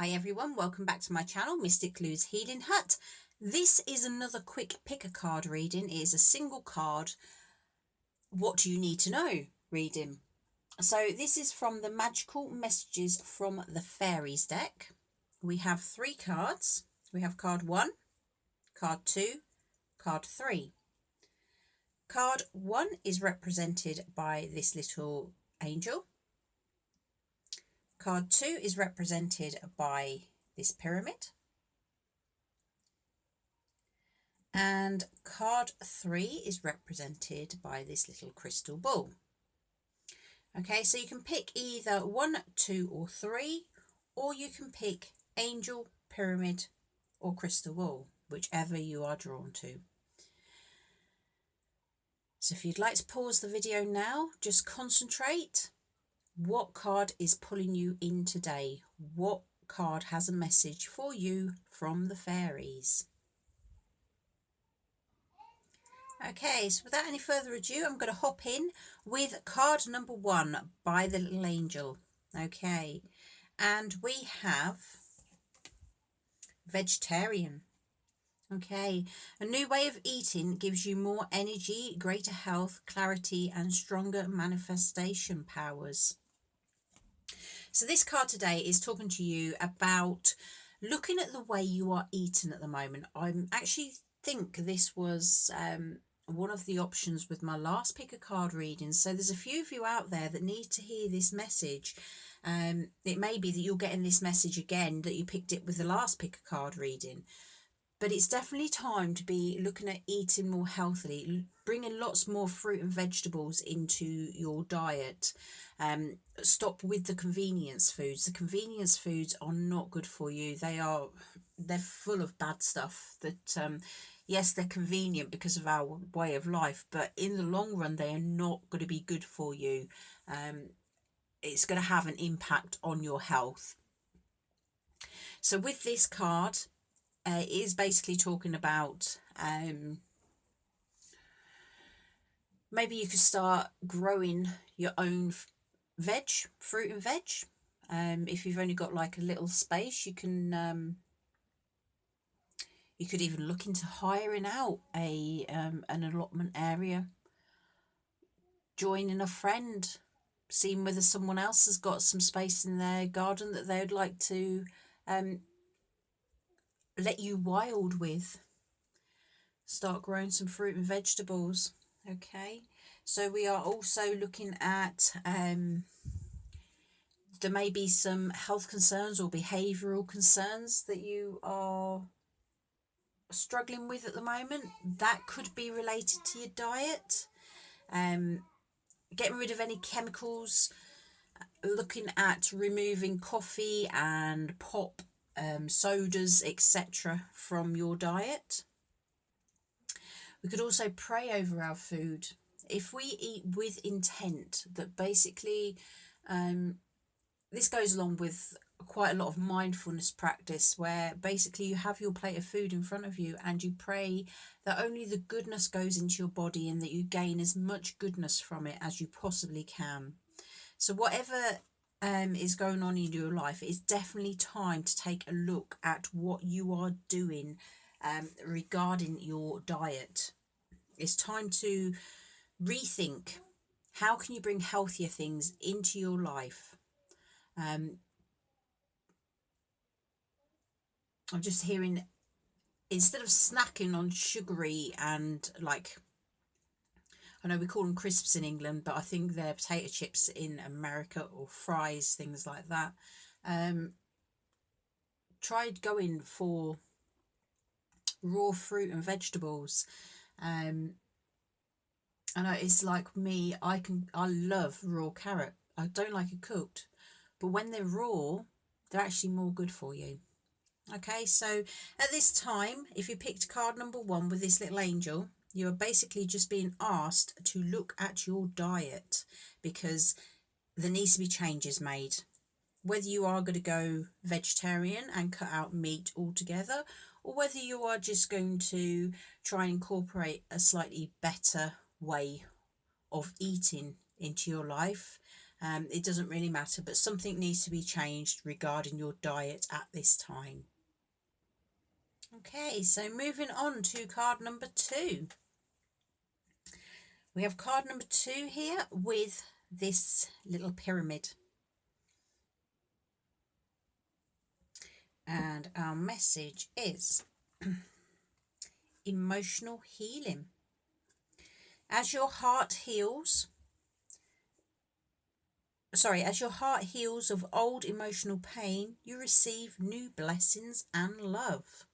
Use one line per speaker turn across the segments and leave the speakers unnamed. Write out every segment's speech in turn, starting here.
Hi everyone, welcome back to my channel, Mystic Lou's Healing Hut. This is another quick pick a card reading. It is a single card, what do you need to know reading. So this is from the Magical Messages from the Fairies deck. We have 3 cards. We have card 1, card 2, card 3. Card 1 is represented by this little angel. Card 2 is represented by this pyramid. And card 3 is represented by this little crystal ball. Okay, so you can pick either 1, 2 or 3, or you can pick angel, pyramid or crystal ball, whichever you are drawn to. So if you'd like to pause the video now, just concentrate. What card is pulling you in today? What card has a message for you from the fairies? Okay, so without any further ado, I'm going to hop in with card number 1 by the little angel. Okay, and we have vegetarian. Okay, a new way of eating gives you more energy, greater health, clarity, and stronger manifestation powers. So this card today is talking to you about looking at the way you are eating at the moment. I actually think this was one of the options with my last pick a card reading. So there's a few of you out there that need to hear this message. It may be that you're getting this message again, that you picked it with the last pick a card reading. But it's definitely time to be looking at eating more healthily, bringing lots more fruit and vegetables into your diet. Stop with the convenience foods. The convenience foods are not good for you. They're full of bad stuff that, yes, they're convenient because of our way of life, but in the long run, they are not going to be good for you. It's going to have an impact on your health. So with this card, it is basically talking about maybe you could start growing your own fruit and veg. If you've only got like a little space, you can you could even look into hiring out an allotment area, joining a friend, seeing whether someone else has got some space in their garden that they would like to let you wild with. Start growing some fruit and vegetables. Okay, so we are also looking at there may be some health concerns or behavioural concerns that you are struggling with at the moment. That could be related to your diet. Getting rid of any chemicals, looking at removing coffee and pop, sodas, etc. from your diet. We could also pray over our food. If we eat with intent, that basically this goes along with quite a lot of mindfulness practice, where basically you have your plate of food in front of you and you pray that only the goodness goes into your body and that you gain as much goodness from it as you possibly can. So whatever is going on in your life, it's definitely time to take a look at what you are doing regarding your diet. It's time to rethink, how can you bring healthier things into your life? I'm just hearing, instead of snacking on sugary and, like, I know we call them crisps in England, but I think they're potato chips in America, or fries, things like that. Try going for raw fruit and vegetables. I know it's like me, I love raw carrot. I don't like it cooked, but when they're raw, they're actually more good for you. Okay, so at this time, if you picked card number 1 with this little angel, you are basically just being asked to look at your diet, because there needs to be changes made. Whether you are going to go vegetarian and cut out meat altogether, or whether you are just going to try and incorporate a slightly better way of eating into your life, It doesn't really matter, but something needs to be changed regarding your diet at this time. Okay, so moving on to card number 2. We have card number 2 here with this little pyramid. And our message is emotional healing. As your heart heals of old emotional pain, you receive new blessings and love.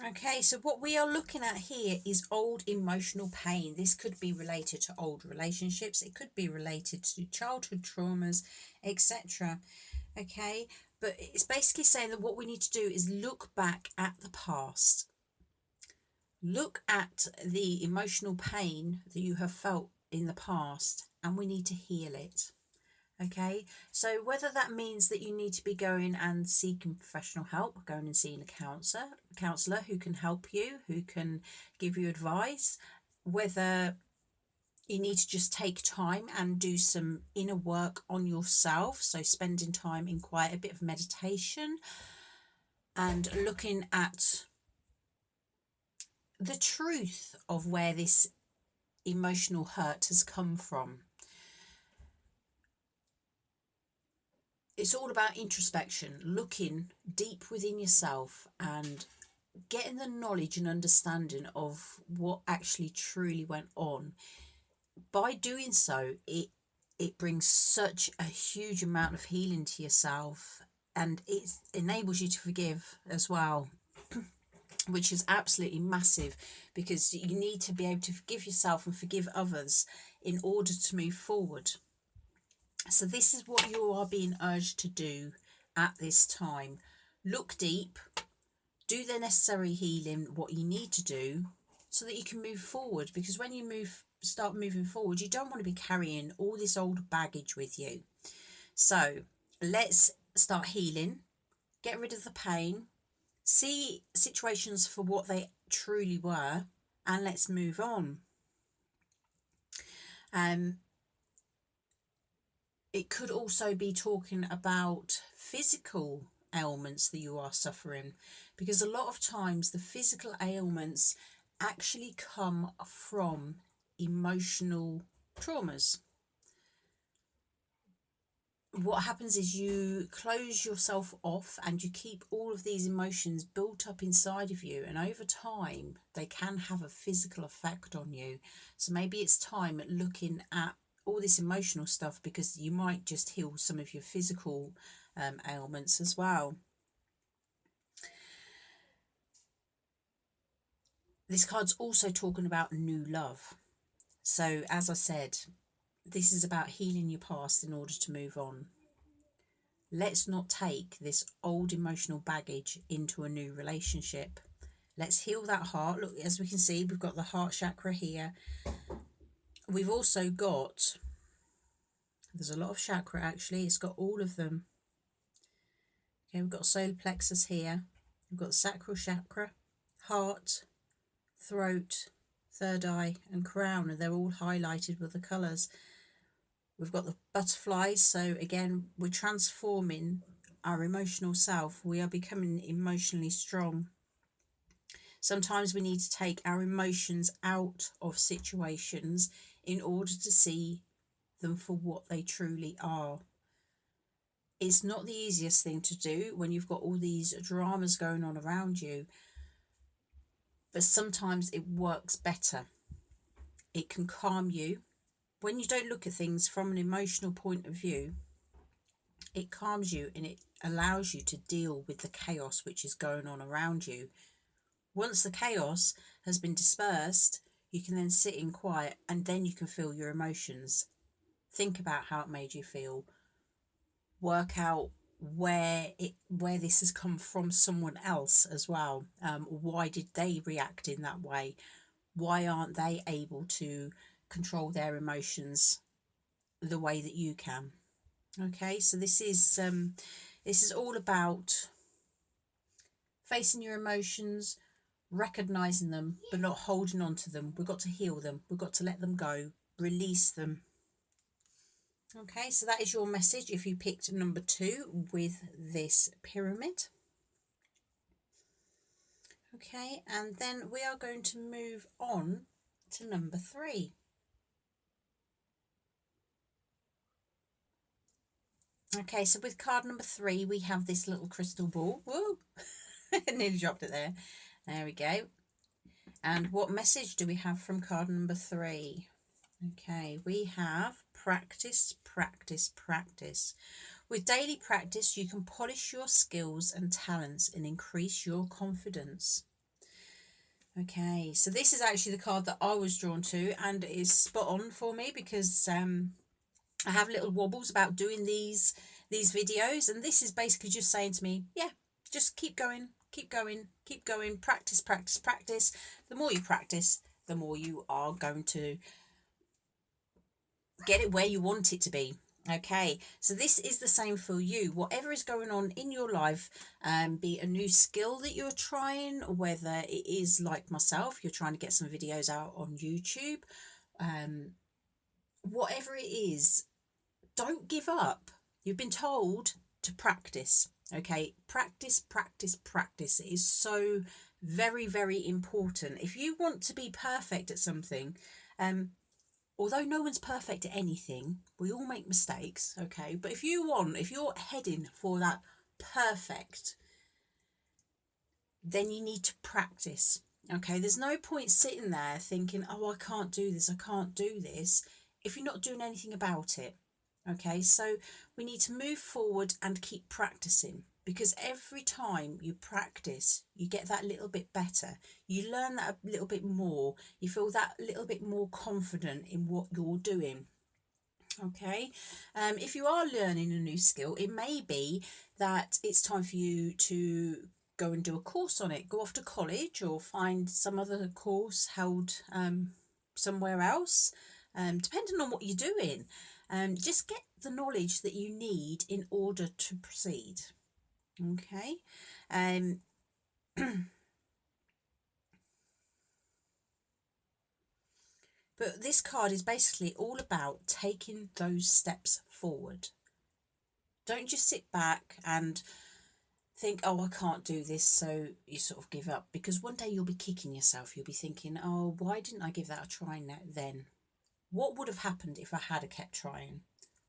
Okay, so what we are looking at here is old emotional pain. This could be related to old relationships. It could be related to childhood traumas, etc. Okay, but it's basically saying that what we need to do is look back at the past. Look at the emotional pain that you have felt in the past, and we need to heal it. Okay, so whether that means that you need to be going and seeking professional help, going and seeing a counsellor who can help you, who can give you advice, whether you need to just take time and do some inner work on yourself, so spending time in quiet, a bit of meditation, and looking at the truth of where this emotional hurt has come from. It's all about introspection, looking deep within yourself and getting the knowledge and understanding of what actually truly went on. By doing so, it brings such a huge amount of healing to yourself, and it enables you to forgive as well, which is absolutely massive, because you need to be able to forgive yourself and forgive others in order to move forward. So this is what you are being urged to do at this time. Look deep, do the necessary healing, what you need to do, so that you can move forward. Because when you start moving forward, you don't want to be carrying all this old baggage with you. So let's start healing, get rid of the pain, see situations for what they truly were, and let's move on. It could also be talking about physical ailments that you are suffering, because a lot of times the physical ailments actually come from emotional traumas. What happens is you close yourself off and you keep all of these emotions built up inside of you, and over time they can have a physical effect on you. So maybe it's time at looking at all this emotional stuff, because you might just heal some of your physical ailments as well. This card's also talking about new love. So as I said, this is about healing your past in order to move on. Let's not take this old emotional baggage into a new relationship. Let's heal that heart. Look, as we can see, we've got the heart chakra here. We've also got, there's a lot of chakra actually, it's got all of them. Okay, we've got solar plexus here, we've got the sacral chakra, heart, throat, third eye and crown, and they're all highlighted with the colours. We've got the butterflies, so again we're transforming our emotional self. We are becoming emotionally strong. Sometimes we need to take our emotions out of situations in order to see them for what they truly are. It's not the easiest thing to do when you've got all these dramas going on around you, but sometimes it works better. It can calm you. When you don't look at things from an emotional point of view, it calms you and it allows you to deal with the chaos which is going on around you. Once the chaos has been dispersed, you can then sit in quiet, and then you can feel your emotions. Think about how it made you feel. Work out where this has come from someone else as well. Why did they react in that way? Why aren't they able to control their emotions the way that you can? Okay, so this is all about facing your emotions, recognizing them, but not holding on to them. We've got to heal them. We've got to let them go, release them. Okay, so that is your message if you picked number 2 with this pyramid. Okay, and then we are going to move on to number 3. Okay, so with card number 3, we have this little crystal ball. Whoa! Nearly dropped it there. There we go. And what message do we have from card number 3? Okay, we have practice, practice, practice. With daily practice, you can polish your skills and talents and increase your confidence. Okay, so this is actually the card that I was drawn to, and it is spot on for me because I have little wobbles about doing these videos, and this is basically just saying to me, yeah, just keep going, keep going, keep going, practice, practice, practice. The more you practice, the more you are going to get it where you want it to be. Okay, so this is the same for you. Whatever is going on in your life, be it a new skill that you're trying, whether it is like myself, you're trying to get some videos out on YouTube, whatever it is, don't give up. You've been told to practice. Okay, practice, practice, practice. It is so very, very important. If you want to be perfect at something, although no one's perfect at anything, we all make mistakes, okay? But if you're heading for that perfect, then you need to practice, okay? There's no point sitting there thinking, oh, I can't do this, I can't do this, if you're not doing anything about it, okay? So we need to move forward and keep practicing, because every time you practice, you get that little bit better. You learn that a little bit more. You feel that little bit more confident in what you're doing. Okay, if you are learning a new skill, it may be that it's time for you to go and do a course on it. Go off to college or find some other course held somewhere else, depending on what you're doing. Just get the knowledge that you need in order to proceed. Okay. But this card is basically all about taking those steps forward. Don't just sit back and think, oh, I can't do this, so you sort of give up. Because one day you'll be kicking yourself. You'll be thinking, oh, why didn't I give that a try then? What would have happened if I had kept trying?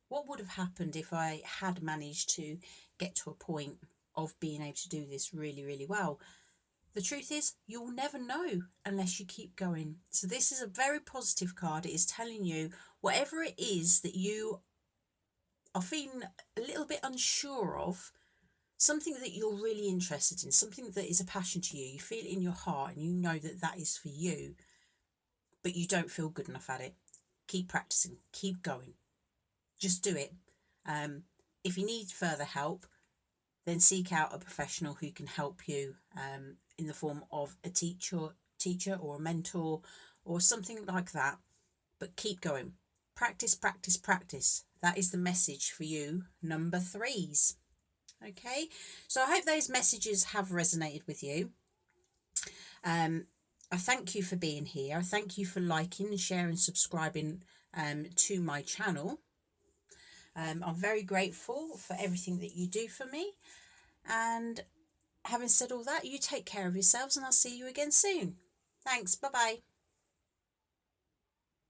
What would have happened if I had managed to get to a point of being able to do this really, really well? The truth is, you'll never know unless you keep going. So this is a very positive card. It is telling you whatever it is that you are feeling a little bit unsure of, something that you're really interested in, something that is a passion to you, you feel it in your heart and you know that that is for you, but you don't feel good enough at it. Keep practicing, keep going, just do it. If you need further help, then seek out a professional who can help you in the form of a teacher or a mentor or something like that. But keep going. Practice, practice, practice. That is the message for you, number 3s. Okay, so I hope those messages have resonated with you. I thank you for being here. I thank you for liking, sharing, subscribing to my channel. I'm very grateful for everything that you do for me. And having said all that, you take care of yourselves and I'll see you again soon. Thanks. Bye-bye.